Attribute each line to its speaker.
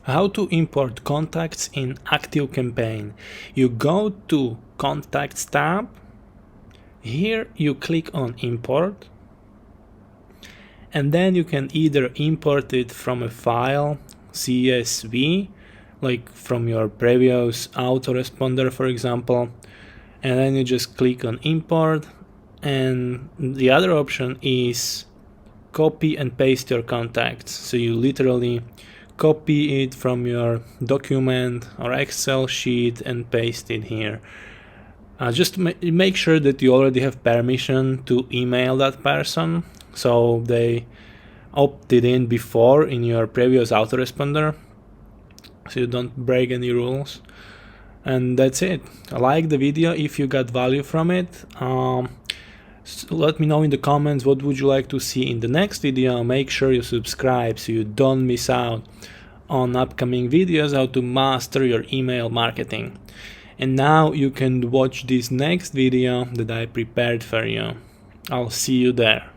Speaker 1: How to import contacts in ActiveCampaign. You go to Contacts tab. Here you click on Import, and then you can either import it from a file, CSV, like from your previous autoresponder, for example, and then you just click on Import. And the other option is copy and paste your contacts. So you literally copy it from your document or Excel sheet and paste it here. Just make sure that you already have permission to email that person, so they opted in before in your previous autoresponder, so you don't break any rules. And that's it. Like the video if you got value from it. So let me know in the comments what would you like to see in the next video. Make sure you subscribe so you don't miss out on upcoming videos how to master your email marketing. And now you can watch this next video that I prepared for you. I'll see you there.